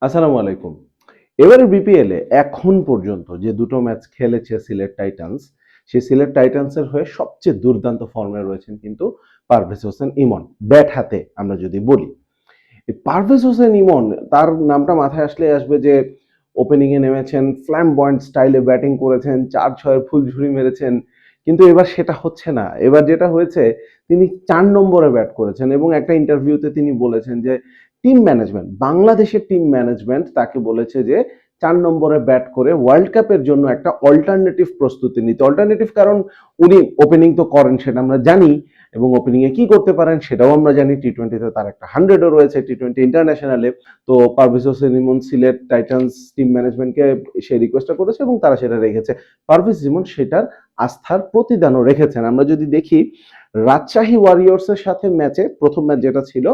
আসসালামু আলাইকুম। এবারের বিপিএলে এখন পর্যন্ত যে দুটো ম্যাচ খেলেছে সিলেট টাইটান্স, সেই সিলেট টাইটান্সের হয়ে সবচেয়ে দুর্দান্ত ফর্মে রয়েছেন কিন্তু পারভেজ হোসেন ইমন। ব্যাট হাতে আমরা যদি বলি। এই পারভেজ হোসেন ইমন তার নামটা মাথায় আসলেই আসবে যে ওপেনিংয়ে নেমেছেন, ফ্ল্যামবয়েন্ট স্টাইলে ব্যাটিং করেছেন, ৪-৬ ফুলঝুরি মেরেছেন। কিন্তু এবার সেটা হচ্ছে না। এবার যেটা হয়েছে তিনি ৪ নম্বরে ব্যাট করেছেন এবং একটা ইন্টারভিউতে তিনি বলেছেন যে টিম ম্যানেজমেন্ট, বাংলাদেশের টিম ম্যানেজমেন্ট তাকে বলেছে যে ৪ নম্বরে ব্যাট করে ওয়ার্ল্ড কাপের জন্য একটা অল্টারনেটিভ প্রস্তুতি নিতে। অল্টারনেটিভ কারণ উনি ওপেনিং তো করেন সেটা আমরা জানি এবং ওপেনিংয়ে কি করতে পারেন সেটাও আমরা জানি। টি-টোয়েন্টিতে তার একটা 100ও রয়েছে টি-টোয়েন্টি ইন্টারন্যাশনালে। তো পারভেজ হোসেন ইমন সিলেট টাইটান্স টিম ম্যানেজমেন্টকে সেই রিকোয়েস্টটা করেছে এবং তারা সেটা রেখেছে। পারভেজ ইমন সেটার আস্থার প্রতিদানও রেখেছেন। আমরা যদি দেখি রাজশাহী ওয়ারিয়র্সের সাথে ম্যাচে প্রথম ম্যাচ যেটা ছিল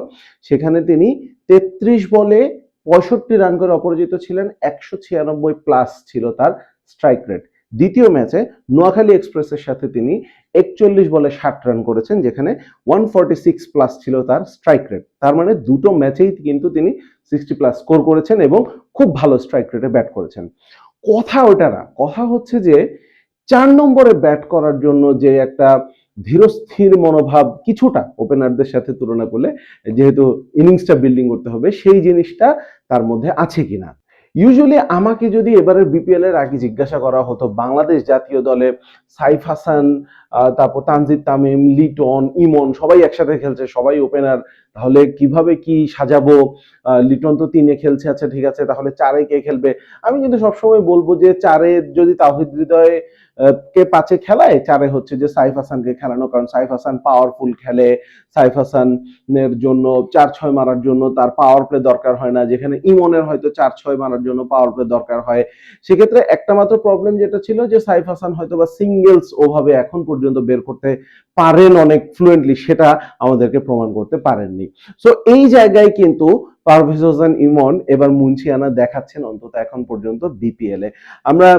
সেখানে তিনি ৩৩ বলে ৬৫ রান করে অপরাজিত ছিলেন। ১৯৬ প্লাস ছিল তার স্ট্রাইক রেট। দ্বিতীয় ম্যাচে নোয়াখালী এক্সপ্রেসের সাথে তিনি ৪১ বলে ৬০ রান করেছেন, যেখানে 146 প্লাস ছিল তার স্ট্রাইক রেট। তার মানে দুটো ম্যাচেই কিন্তু তিনি 60 প্লাস স্কোর করেছেন এবং খুব ভালো স্ট্রাইক রেটে ব্যাট করেছেন। কথা ওটা না, কথা হচ্ছে যে ৪ নম্বরে ব্যাট করার জন্য যে একটা ধীরস্থির মনোভাব কিছুটা ওপেনারদের সাথে তুলনা করলে, যেহেতু ইনিংসটা বিল্ডিং করতে হবে, সেই জিনিসটা তার মধ্যে আছে কিনা। ইউজুয়ালি আমাকে যদি এবারের বিপিএল এর আগে জিজ্ঞাসা করা হতো বাংলাদেশ জাতীয় দলে সাইফ হাসান, তারপর তানজিদ তামিম, লিটন, ইমন সবাই একসাথে খেলছে, সবাই ওপেনার, তাহলে কিভাবে কি সাজাবো? লিটন তো ৩-এ খেলছে, আচ্ছা ঠিক আছে, তাহলে ৪-এ কে খেলবে? আমি কিন্তু সবসময় বলবো যে ৪-এ যদি তাওহিদ হৃদয় কে ৫-এ খেলায়, ৪-এ হচ্ছে যে সাইফ হাসানকে খেলানো, কারণ সাইফ হাসান পাওয়ারফুল খেলে। সাইফ হাসানের জন্য ৪-৬ মারার জন্য তার পাওয়ার প্লে দরকার হয় না, যেখানে ইমনের হয়তো ৪-৬ মারার জন্য পাওয়ার প্লে দরকার হয়। সেক্ষেত্রে একটা মাত্র প্রবলেম যেটা ছিল যে সাইফ হাসান হয়তো বা সিঙ্গেলস ওভাবে এখন পর্যন্ত বের করতে পারেন অনেক ফ্লুয়েন্টলি, সেটা আমাদেরকে প্রমাণ করতে পারেননি। সো এই জায়গায় কিন্তু পারভেজ হোসেন ইমন এবার মুন্সিয়ানা দেখাচ্ছেন অন্তত এখন পর্যন্ত বিপিএল এ। আমরা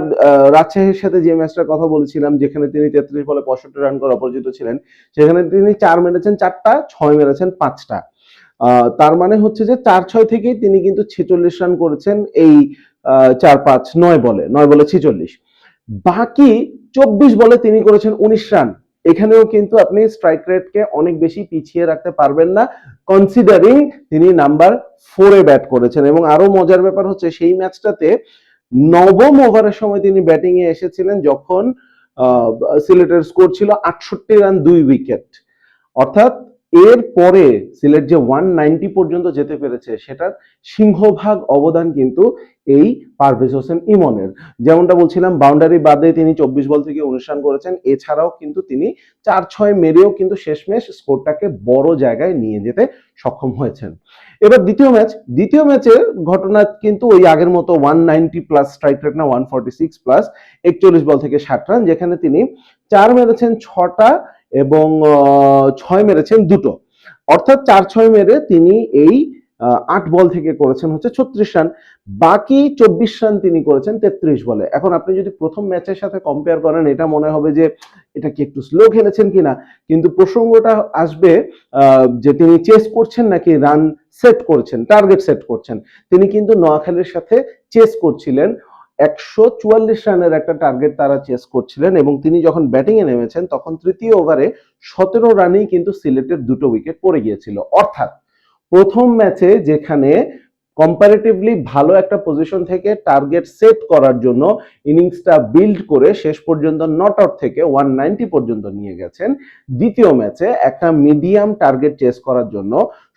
রাজশাহীর সাথে যে ম্যাচটার কথা বলেছিলাম যেখানে তিনি ৩৩ বলে ৬৫ রান করে অপরাজিত ছিলেন, সেখানে তিনি ৪ মেরেছেন ৪টা, ৬ মেরেছেন 5টা। তার মানে হচ্ছে যে ৪-৬ থেকেই তিনি কিন্তু ৪৬ রান করেছেন এই ৪-৫-৯ বলে, ৯ বলে ৪৬। বাকি ২৪ বলে তিনি করেছেন ১৯ রান। এখানেও কিন্তু আপনি স্ট্রাইক রেটকে অনেক বেশি পিছিয়ে রাখতে পারবেন না, কনসিডারিং তিনি নাম্বার 4-এ ব্যাট করেছেন। এবং আরো মজার ব্যাপার হচ্ছে সেই ম্যাচটাতে ৯ম ওভারের সময় তিনি ব্যাটিং এ এসেছিলেন যখন সিলেটের স্কোর ছিল ৬৮ রান ২ উইকেট। অর্থাৎ এর পরে সিলেট যে 190 পর্যন্ত যেতে পেরেছে সেটার সিংহভাগ অবদান কিন্তু এই পারভেজ হোসেন ইমনের। যেমনটা বলছিলাম বাউন্ডারি বাদে তিনি ২৪ বল থেকে ১৯ রান করেছেন, এছাড়াও কিন্তু তিনি ৪-৬ মেরেও কিন্তু শেষমেশ স্কোরটাকে বড় জায়গায় নিয়ে যেতে সক্ষম হয়েছেন। এবার দ্বিতীয় ম্যাচের ঘটনা কিন্তু ওই আগের মতো 190 প্লাস স্ট্রাইক রেট না, 146 প্লাস, ৪১ বল থেকে ৬০ রান, যেখানে তিনি ৪ মেরেছেন ৬টা এবং ৬ মেরেছেন ২টো। অর্থাৎ ৪-৬ মেরে তিনি এই ৮ বল থেকে করেছেন হচ্ছে ৩৬ রান। বাকি ২৪ রান তিনি করেছেন ৩৩ বলে। এখন আপনি যদি প্রথম ম্যাচের সাথে কম্পেয়ার করেন, এটা মনে হবে যে এটা কি একটু স্লো খেলেছেন কিনা, কিন্তু প্রসঙ্গটা আসবে যে তিনি চেস করছেন নাকি রান সেট করছেন, টার্গেট সেট করছেন। তিনি কিন্তু নোয়াখালীর সাথে চেস করছিলেন, ১৪৪ রানের একটা টার্গেট তারা চেস করছিলেন এবং তিনি যখন ব্যাটিং এ নেমেছেন তখন তৃতীয় ওভারে ১৭ রানেই কিন্তু সিলেটের ২টো উইকেট পড়ে গিয়েছিল। অর্থাৎ প্রথম ম্যাচে যেখানে কম্পারেটিভলি ভালো একটা পজিশন থেকে টার্গেট সেট করার জন্য ইনিংসটা বিল্ড করে শেষ পর্যন্ত নট আউট থেকে 190 পর্যন্ত নিয়ে গেছেন, দ্বিতীয় ম্যাচে একটা মিডিয়াম টার্গেট চেস করার জন্য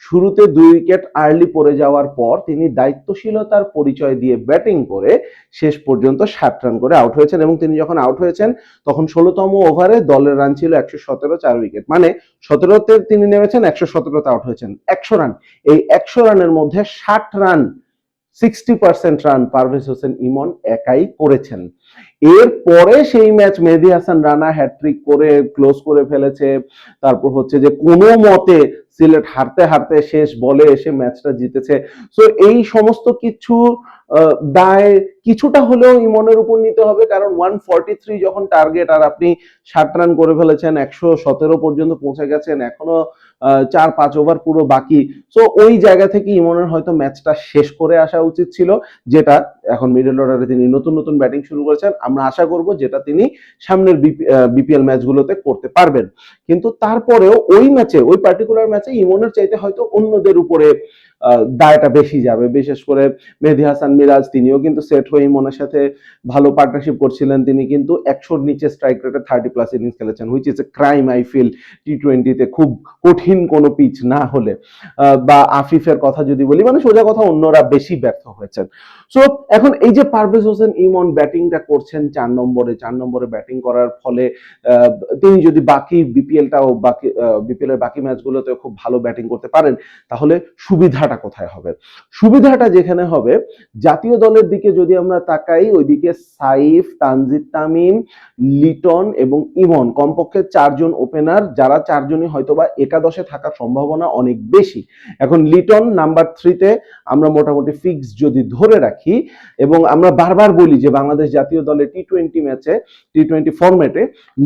শুরুতে ২ উইকেট আর্লি পড়ে যাওয়ার পর তিনি দায়িত্বশীলতার পরিচয় দিয়ে ব্যাটিং করে শেষ পর্যন্ত ৬০ রান করে আউট হয়েছেন। এবং তিনি যখন আউট হয়েছেন তখন ১৬তম ওভারে দলের রান ছিল ১১৭, ৪ উইকেট, মানে ১৭তে তিনি নেমেছেন, ১১৭তে আউট হয়েছেন, ১০০ রান। এই ১০০ রানের মধ্যে ৬০ রান, 60% রান পারভেজ হোসেন ইমন একাই করেছেন। এরপরে সেই ম্যাচ মেহেদী হাসান রানা হ্যাট্রিক করে ক্লোজ করে ফেলেছে। তারপর হচ্ছে যে কোনো মতে সিলেট হারতে হারতে শেষ বলে এসে ম্যাচটা জিতেছে। সো এই সমস্ত কিছু দায় কিছুটা হলেও ইমনের উপর নিতে হবে, কারণ 143 যখন টার্গেট আর আপনি 60 রান করে ফেলেছেন, 117 পর্যন্ত পৌঁছে গেছেন, এখনো 4-5 ওভার পুরো বাকি। সো ওই জায়গা থেকে ইমনের হয়তো ম্যাচটা শেষ করে আসা উচিত ছিল, যেটা এখন মিডল অর্ডারে তিনি নতুন নতুন ব্যাটিং শুরু করেছেন, আমরা আশা করব যেটা তিনি সামনের বিপিএল ম্যাচগুলোতে করতে পারবেন। কিন্তু তারপরেও ওই ম্যাচে, ওই পার্টিকুলার ম্যাচে ইমনের চাইতে হয়তো অন্যদের উপরে দায়টা বেশি যাবে। বিশেষ করে মেহেদী হাসান মিরাজ, তিনিও কিন্তু সেট হয়ে ইমনের সাথে ভালো পার্টনারশিপ করছিলেন। তিনি কিন্তু 100-র নিচে স্ট্রাইক রেটে 30+ ইনিংস খেলেছেন, which is a crime I feel টি20তে, খুব কঠিন কোনো পিচ না হলে। বা আফিফের কথা যদি বলি, মানে সোজা কথা অন্যরা বেশি ব্যর্থ হয়েছেন। সো এখন এই যে পারভেজ হোসেন ইমন ব্যাটিংটা করছেন 4 নম্বরে ব্যাটিং করার ফলে তিনি যদি বাকি বিপিএল এর বাকি ম্যাচগুলোতে খুব ভালো ব্যাটিং করতে পারেন, তাহলে সুবিধাটা কোথায় হবে? সুবিধাটা যেখানে হবে, জাতীয় দলের দিকে যদি আমরা তাকাই, ওইদিকে সাইফ, তানজিদ তামিম, লিটন এবং ইমন, কমপক্ষে 4জন ওপেনার, যারা 4জনই হয়তোবা একাদশে থাকার সম্ভাবনা অনেক বেশি। এখন লিটন নাম্বার 3-তে আমরা মোটামুটি ফিক্স যদি ধরে রাখি, এবং আমরা বারবার বলি যে বাংলাদেশ জাতীয় দলের টি20 ফরম্যাটে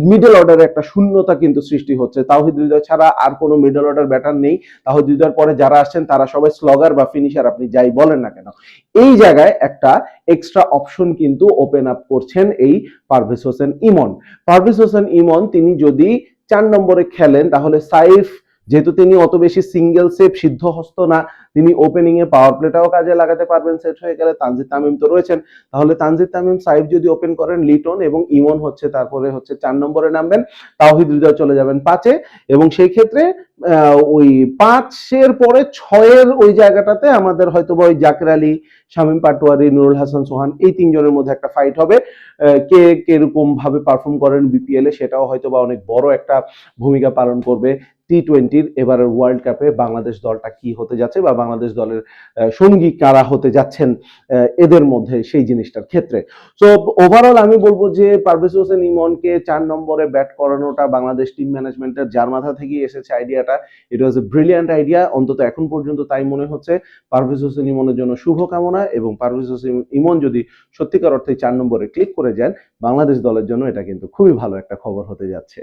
মিডল অর্ডারে একটা শূন্যতা কিন্তু সৃষ্টি হচ্ছে। তাওহিদ হৃদয় ছাড়া আর কোনো মিডল অর্ডার ব্যাটার নেই। তাওহিদ হৃদয়ের পরে যারা আসছেন তারা সবাই স্লগার বা ফিনিশার, আপনি যাই বলেন না কেন। এই জায়গায় একটা এক্সট্রা অপশন কিন্তু ওপেন আপ করছেন এই পারভেজ হোসেন ইমন। পারভেজ হোসেন ইমন তিনি যদি 4 নম্বরে খেলেন, তাহলে সাইফ, যেহেতু তিনি অত বেশি সিঙ্গেল সেভ সিদ্ধহস্ত না, তিনি ওপেনিং এ পাওয়ার প্লেটাও কাজে লাগাতে পারবেন সেট হয়ে গেলে। তানজিদ তামিম তো রয়েছেন, তাহলে তানজিদ তামিম, সাইফ যদি ওপেন করেন, লিটন এবং ইমন তারপরে 4 নম্বরে নামবেন, তাওহিদ হৃদয় চলে যাবেন 5-এ, এবং সেই ক্ষেত্রে ওই 5-এর পরে 6-এর ওই জায়গাটাতে আমাদের হয়তো ওই জাকের আলী, শামীম পাটোয়ারি, নুরুল হাসান সোহান, এই 3জনের মধ্যে একটা ফাইট হবে। কে কিরকম ভাবে পারফর্ম করেন বিপিএল এ, সেটাও হয়তো বা অনেক বড় একটা ভূমিকা পালন করবে টি20-র এবারের ওয়ার্ল্ড কাপে বাংলাদেশ দলটা কি হতে যাচ্ছে, বা বাংলাদেশ দলের সঙ্গী কারা হতে যাচ্ছেন এদের মধ্যে, সেই জিনিসটার ক্ষেত্রে। সো ওভারঅল আমি বলবো যে পারভেজ হোসেন ইমনকে 4 নম্বরে ব্যাট করানোটা বাংলাদেশ টিম ম্যানেজমেন্টের, যার মাথা থেকে এসেছে আইডিয়াটা, ইট ওয়াজ এ ব্রিলিয়ান্ট আইডিয়া। অন্তত এখন পর্যন্ত তাই মনে হচ্ছে। পারভেজ হোসেন ইমনের জন্য শুভকামনা, এবং পারভেজ হোসেন ইমন যদি সত্যিকার অর্থে 4 নম্বরে ক্লিক করে যান, বাংলাদেশ দলের জন্য এটা কিন্তু খুবই ভালো একটা খবর হতে যাচ্ছে।